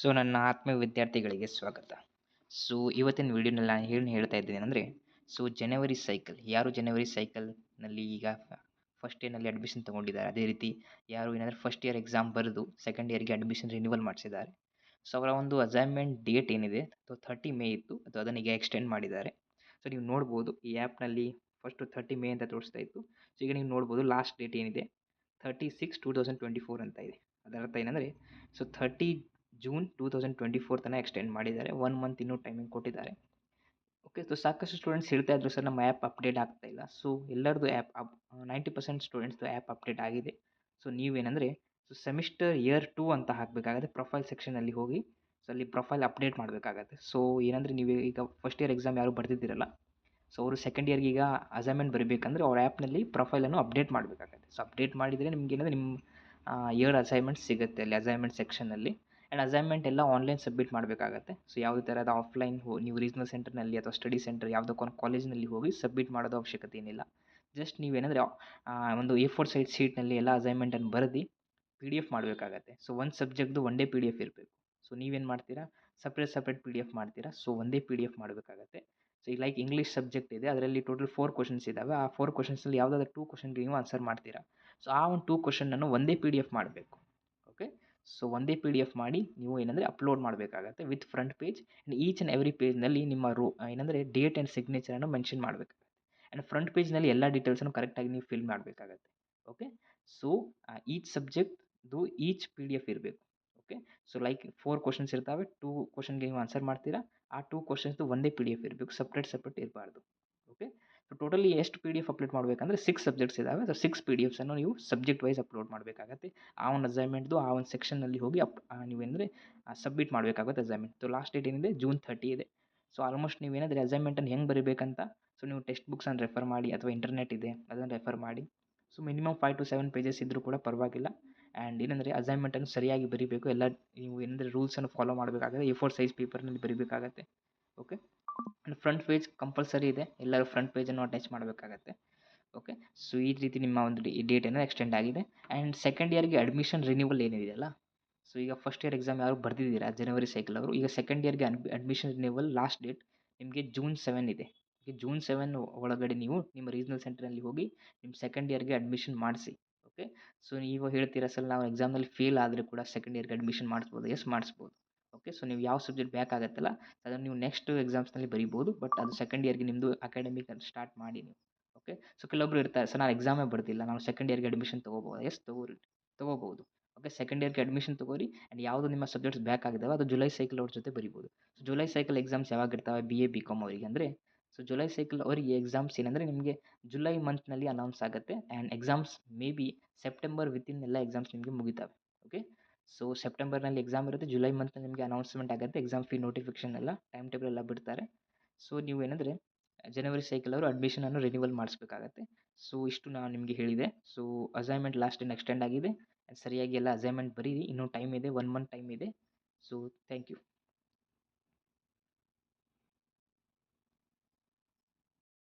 So ನನ್ನ ಆತ್ಮೀಯ ವಿದ್ಯಾರ್ಥಿಗಳಿಗೆ ಸ್ವಾಗತ. ಸೊ ಇವತ್ತಿನ ವಿಡಿಯೋನಲ್ಲಿ ನಾನು ಏನು ಹೇಳ್ತಾ ಇದ್ದೀನಿ ಅಂದರೆ, ಸೊ ಜನವರಿ ಸೈಕಲ್ ಯಾರು ಜನವರಿ ಸೈಕಲ್ನಲ್ಲಿ ಈಗ ಫಸ್ಟ್ ಇಯರ್ನಲ್ಲಿ ಅಡ್ಮಿಷನ್ ತೊಗೊಂಡಿದ್ದಾರೆ, ಅದೇ ರೀತಿ ಯಾರು ಏನಾದರೂ ಫಸ್ಟ್ ಇಯರ್ ಎಕ್ಸಾಮ್ ಬರೆದು ಸೆಕೆಂಡ್ ಇಯರ್ಗೆ ಅಡ್ಮಿಷನ್ ರಿನ್ಯೂವಲ್ ಮಾಡಿಸಿದ್ದಾರೆ. ಸೊ ಅವರ ಒಂದು ಅಸೈನ್ಮೆಂಟ್ ಡೇಟ್ ಏನಿದೆ ಅದು 30 ಮೇ ಇತ್ತು, ಅದು ಅದನ್ನು ಈಗ ಎಕ್ಸ್ಟೆಂಡ್ ಮಾಡಿದ್ದಾರೆ. ಸೊ ನೀವು ನೋಡ್ಬೋದು ಈ ಆ್ಯಪ್ನಲ್ಲಿ ಫಸ್ಟು 30 ಮೇ ಅಂತ ತೋರಿಸ್ತಾ ಇತ್ತು. ಸೊ ಈಗ ನೀವು ನೋಡ್ಬೋದು ಲಾಸ್ಟ್ ಡೇಟ್ ಏನಿದೆ 36/2024 ಅಂತ ಇದೆ. ಅದರ ಅರ್ಥ ಏನಂದರೆ, ಸೊ 30 ಜೂನ್ 2024 ತನಕ ಎಕ್ಸ್ಟೆಂಡ್ ಮಾಡಿದ್ದಾರೆ. 1 ಮಂತ್ ಇನ್ನೂ ಟೈಮಿಂಗ್ ಕೊಟ್ಟಿದ್ದಾರೆ. ಓಕೆ, ಸೊ ಸಾಕಷ್ಟು ಸ್ಟೂಡೆಂಟ್ಸ್ ಹೇಳ್ತಾ ಇದ್ರು ಸರ್ ನಮ್ಮ ಆ್ಯಪ್ ಅಪ್ಡೇಟ್ ಆಗ್ತಾ ಇಲ್ಲ. ಸೊ ಎಲ್ಲರದ್ದು ಆ್ಯಪ್ 90% ಸ್ಟೂಡೆಂಟ್ಸ್ದು ಆ್ಯಪ್ ಅಪ್ಡೇಟ್ ಆಗಿದೆ. ಸೊ ನೀವೇನಂದರೆ ಸೊ ಸೆಮಿಸ್ಟರ್ ಇಯರ್ 2 ಅಂತ ಹಾಕಬೇಕಾಗುತ್ತೆ. ಪ್ರೊಫೈಲ್ ಸೆಕ್ಷನಲ್ಲಿ ಹೋಗಿ ಸೊ ಅಲ್ಲಿ ಪ್ರೊಫೈಲ್ ಅಪ್ಡೇಟ್ ಮಾಡಬೇಕಾಗತ್ತೆ. ಸೊ ಏನಂದರೆ ನೀವು ಈಗ ಫಸ್ಟ್ ಇಯರ್ ಎಕ್ಸಾಮ್ ಯಾರು ಬರ್ತಿದ್ದೀರಲ್ಲ, ಸೊ ಅವರು ಸೆಕೆಂಡ್ ಇಯರ್ಗೆ ಈಗ ಅಸೈನ್ಮೆಂಟ್ ಬರೀಬೇಕಂದ್ರೆ ಅವ್ರ ಆ್ಯಪ್ನಲ್ಲಿ ಪ್ರೊಫೈಲನ್ನು ಅಪ್ಡೇಟ್ ಮಾಡಬೇಕಾಗತ್ತೆ. ಸೊ ಅಪ್ಡೇಟ್ ಮಾಡಿದರೆ ನಿಮಗೇನಂದರೆ ನಿಮ್ಮ ಇಯರ್ ಅಸೈನ್ಮೆಂಟ್ ಸಿಗುತ್ತೆ ಅಲ್ಲಿ ಅಸೈನ್ಮೆಂಟ್ ಸೆಕ್ಷನಲ್ಲಿ. ಆ್ಯಂಡ್ ಅಸೈನ್ಮೆಂಟ್ ಎಲ್ಲ ಆನ್ಲೈನ್ ಸಬ್ಮಿಟ್ ಮಾಡಬೇಕಾಗತ್ತೆ. ಸೊ ಯಾವುದೇ ಥರದ ಆಫ್ಲೈನ್ ನೀವು ರೀಜನಲ್ ಸೆಂಟರ್ನಲ್ಲಿ ಅಥವಾ ಸ್ಟಡಿ ಸೆಂಟರ್ ಯಾವುದಕ್ಕೊಂದು ಕಾಲೇಜ್ನಲ್ಲಿ ಹೋಗಿ ಸಬ್ಮಿಟ್ ಮಾಡೋದು ಅವಶ್ಯಕತೆ ಏನಿಲ್ಲ. ಜಸ್ಟ್ ನೀವೇನಂದರೆ ಒಂದು A4 ಸೈಜ್ ಶೀಟ್ನಲ್ಲಿ ಎಲ್ಲ ಅಸೈನ್ಮೆಂಟನ್ನು ಬರೆದು PDF ಮಾಡಬೇಕಾಗತ್ತೆ. ಸೊ ಒಂದು ಸಬ್ಜೆಕ್ಟ್ದು ಒಂದೇ PDF ಇರಬೇಕು. ಸೊ ನೀವೇನು ಮಾಡ್ತೀರಾ, ಸಪ್ರೇಟ್ PDF ಮಾಡ್ತೀರಾ. ಸೊ ಒಂದೇ PDF ಮಾಡಬೇಕಾಗತ್ತೆ. ಸೊ ಈಗ ಲೈಕ್ ಇಂಗ್ಲೀಷ್ ಸಬ್ಜೆಕ್ಟ್ ಇದೆ, ಅದರಲ್ಲಿ ಟೋಟಲ್ 4 ಕ್ವಶನ್ಸ್ ಇದ್ದಾವೆ. ಆ 4 ಕ್ವಶನ್ಸಲ್ಲಿ ಯಾವುದಾದ್ರೂ 2 ಕ್ವಶನ್ಗೆ ನೀವು ಆನ್ಸರ್ ಮಾಡ್ತೀರಾ. ಸೊ ಆ ಒಂದು 2 ಕ್ವಶನನ್ನು ಒಂದೇ PDF ಮಾಡಬೇಕು. ಓಕೆ, ಸೊ ಒಂದೇ PDF ಮಾಡಿ ನೀವು ಏನಂದರೆ ಅಪ್ಲೋಡ್ ಮಾಡಬೇಕಾಗತ್ತೆ with front page. And each and every ಪೇಜ್ನಲ್ಲಿ ನಿಮ್ಮ ಏನಂದರೆ ಡೇಟ್ ಆ್ಯಂಡ್ ಸಿಗ್ನೇಚರನ್ನು ಮೆನ್ಷನ್ ಮಾಡಬೇಕಾಗುತ್ತೆ. ಆ್ಯಂಡ್ ಫ್ರಂಟ್ ಪೇಜ್ನಲ್ಲಿ ಎಲ್ಲ ಡೀಟೇಲ್ಸನ್ನು ಕರೆಕ್ಟಾಗಿ ನೀವು ಫಿಲ್ ಮಾಡಬೇಕಾಗತ್ತೆ. ಓಕೆ, ಸೊ ಈಚ್ ಸಬ್ಜೆಕ್ಟ್ದು ಈಚ್ PDF ಇರಬೇಕು. ಓಕೆ, ಸೊ ಲೈಕ್ 4 ಕ್ವಶನ್ಸ್ ಇರ್ತವೆ, 2 ಕ್ವಶನ್ಗೆ ನೀವು ಆನ್ಸರ್ ಮಾಡ್ತೀರಾ. ಆ 2 ಕ್ವಶನ್ಸ್ದು ಒಂದೇ PDF ಇರಬೇಕು, ಸಪ್ರೇಟ್ ಇರಬಾರ್ದು. ಓಕೆ, ಸೊ ಟೋಟಲಿ ಎಷ್ಟು PDF ಅಪ್ಲೋಡ್ ಮಾಡಬೇಕಂದ್ರೆ 6 ಸಬ್ಜೆಕ್ಟ್ಸ್ ಇದ್ದಾವೆ. ಸೊ 6 PDFಸನ್ನು ನೀವು ಸಬ್ಜೆಕ್ಟ್ ವೈಸ್ ಅಪ್ಲೋಡ್ ಮಾಡಬೇಕಾಗತ್ತೆ. ಆ ಒಂದು ಅಸೈನ್ಮೆಂಟ್ದು ಆ ಒಂದು ಸೆಕ್ಷನ್ನಲ್ಲಿ ಹೋಗಿ ನೀವೇನಂದರೆ ಸಬ್ಮಿಟ್ ಮಾಡಬೇಕಾಗುತ್ತೆ ಅಸೈನ್ಮೆಂಟ್. ಸೊ ಲಾಸ್ಟ್ ಡೇಟ್ ಏನಿದೆ ಜೂನ್ 30 ಇದೆ. ಸೊ ಆಲ್ಮೋಸ್ಟ್ ನೀವೇನಂದರೆ ಅಸೈನ್ಮೆಂಟನ್ನು ಹೆಂಗೆ ಬರೀಬೇಕಂತ ಸೊ ನೀವು ಟೆಕ್ಸ್ಟ್ ಬುಕ್ಸನ್ನು ರೆಫರ್ ಮಾಡಿ ಅಥವಾ ಇಂಟರ್ನೆಟ್ ಇದೆ ಅದನ್ನು ರೆಫರ್ ಮಾಡಿ. ಸೊ ಮಿನಿಮಮ್ 5 to 7 ಪೇಜಸ್ ಇದ್ದರೂ ಕೂಡ ಪರವಾಗಿಲ್ಲ. ಆ್ಯಂಡ್ ಏನಂದರೆ ಅಸೈನ್ಮೆಂಟನ್ನು ಸರಿಯಾಗಿ ಬರೀಬೇಕು. ಎಲ್ಲ ನೀವು ಏನಂದರೆ ರೂಲ್ಸನ್ನು ಫಾಲೋ ಮಾಡಬೇಕಾಗುತ್ತೆ. A4 ಸೈಜ್ ಪೇಪರ್ನಲ್ಲಿ ಬರೀಬೇಕಾಗತ್ತೆ. Okay, and front page compulsory ಇದೆ, ಎಲ್ಲರೂ ಫ್ರಂಟ್ ಪೇಜನ್ನು ಅಟ್ಯಾಚ್ ಮಾಡಬೇಕಾಗತ್ತೆ. ಓಕೆ, ಸೊ ಈ ರೀತಿ ನಿಮ್ಮ ಒಂದು ಡೇಟನ್ನು ಎಕ್ಸ್ಟೆಂಡ್ ಆಗಿದೆ. ಆ್ಯಂಡ್ ಸೆಕೆಂಡ್ ಇಯರ್ಗೆ ಅಡ್ಮಿಷನ್ ರಿನ್ಯೂವಲ್ ಏನಿದೆಯಲ್ಲ, ಸೊ ಈಗ ಫಸ್ಟ್ ಇಯರ್ ಎಕ್ಸಾಮ್ ಯಾರು ಬರ್ದಿದ್ದೀರಾ ಜನವರಿ ಸೈಕಲ್ ಅವರು, ಈಗ ಸೆಕೆಂಡ್ ಇಯರ್ಗೆ ಅಡ್ಮಿಷನ್ ರಿನ್ಯೂವಲ್ ಲಾಸ್ಟ್ ಡೇಟ್ ನಿಮಗೆ ಜೂನ್ 7 ಇದೆ. ಜೂನ್ 7 ಒಳಗಡೆ ನೀವು ನಿಮ್ಮ ರೀಜನಲ್ ಸೆಂಟರ್ನಲ್ಲಿ ಹೋಗಿ ನಿಮ್ಮ ಸೆಕೆಂಡ್ ಇಯರ್ಗೆ ಅಡ್ಮಿಷನ್ ಮಾಡಿಸಿ. ಓಕೆ, ಸೊ ನೀವು ಹೇಳ್ತೀರಾ ಸರ್ ನಾವು ಎಕ್ಸಾಮ್ನಲ್ಲಿ ಫೇಲ್ ಆದರೆ ಕೂಡ ಸೆಕೆಂಡ್ ಇಯರ್ಗೆ ಅಡ್ಮಿಷನ್ ಮಾಡಿಸ್ಬೋದು. ಎಸ್, ಮಾಡಿಸ್ಬೋದು. ಓಕೆ, ಸೊ ನೀವು ಯಾವ ಸಬ್ಜೆಕ್ಟ್ ಬ್ಯಾಕ್ ಆಗುತ್ತಲ್ಲ ಅದನ್ನು ನೀವು ನೆಕ್ಸ್ಟ್ ಎಕ್ಸಾಮ್ಸ್ನಲ್ಲಿ ಬರೀಬೋದು. ಬಟ್ ಅದು ಸೆಕೆಂಡ್ ಇಯರ್ಗೆ ನಿಮ್ಮದು ಅಕಾಡೆಮಿಕ್ ಸ್ಟಾರ್ಟ್ ಮಾಡಿ ನೀವು. ಓಕೆ, ಸೊ ಕೆಲವೊಬ್ರು ಇರ್ತಾರೆ ಸರ್ ನಾನು ಎಕ್ಸಾಮೇ ಬರ್ದಿಲ್ಲ, ನಾನು ಸೆಕೆಂಡ್ ಇಯರ್ಗೆ ಅಡ್ಮಿಷನ್ ತೊಗೋಬೋದು. ಎಸ್, ತೊಗೋಬೋದು. ಓಕೆ, ಸೆಕೆಂಡ್ ಇಯರ್ಗೆ ಅಡ್ಮಿಷನ್ ತೊಗೋರಿ. ಆ್ಯಂಡ್ ಯಾವುದು ನಿಮ್ಮ ಸಬ್ಜೆಕ್ಟ್ಸ್ ಬ್ಯಾಕ್ ಆಗಿದ್ದಾವೆ ಅದು ಜುಲೈ ಸೈಕಲ್ ಅವ್ರ ಜೊತೆ ಬರಿಬೋದು. ಸೊ ಜುಲೈ ಸೈಕಲ್ ಎಕ್ಸಾಮ್ಸ್ ಯಾವಾಗ ಇರ್ತವೆ BA BCom ಅವರಿಗೆ ಅಂದರೆ, ಸೊ ಜುಲೈ ಸೈಕಲ್ ಅವರಿಗೆ ಎಕ್ಸಾಮ್ಸ್ ಏನಂದರೆ ನಿಮಗೆ ಜುಲೈ ಮಂತ್ನಲ್ಲಿ ಅನೌನ್ಸ್ ಆಗುತ್ತೆ. And exams may be September within ಎಲ್ಲ ಎಕ್ಸಾಮ್ಸ್ ನಿಮಗೆ ಮುಗಿತವೆ. ಓಕೆ, ಸೊ ಸೆಪ್ಟೆಂಬರ್ನಲ್ಲಿ ಎಕ್ಸಾಮ್ ಇರುತ್ತೆ, ಜುಲೈ ಮಂತ್ನಲ್ಲಿ ನಿಮಗೆ ಅನೌನ್ಸ್ಮೆಂಟ್ ಆಗುತ್ತೆ, ಎಕ್ಸಾಮ್ ಫೀ ನೋಟಿಫಿಕೇಷನ್ ಎಲ್ಲ ಟೈಮ್ ಟೇಬಲ್ ಎಲ್ಲ ಬಿಡ್ತಾರೆ. ಸೊ ನೀವು ಏನಂದರೆ ಜನವರಿ ಸೈಕಲ್ ಅವರು ಅಡ್ಮಿಷನನ್ನು ರಿನ್ಯೂವಲ್ ಮಾಡಿಸ್ಬೇಕಾಗತ್ತೆ. ಸೊ ಇಷ್ಟು ನಾನು ನಿಮಗೆ ಹೇಳಿದೆ. ಸೊ ಅಸೈನ್ಮೆಂಟ್ ಲಾಸ್ಟ್ ಇನ್ನು ಎಕ್ಸ್ಟೆಂಡ್ ಆಗಿದೆ. ಸರಿಯಾಗಿ ಎಲ್ಲ ಅಸೈನ್ಮೆಂಟ್ ಬರೀರಿ, ಇನ್ನೂ ಟೈಮ್ ಇದೆ, 1 ಮಂತ್ ಟೈಮ್ ಇದೆ. So thank you.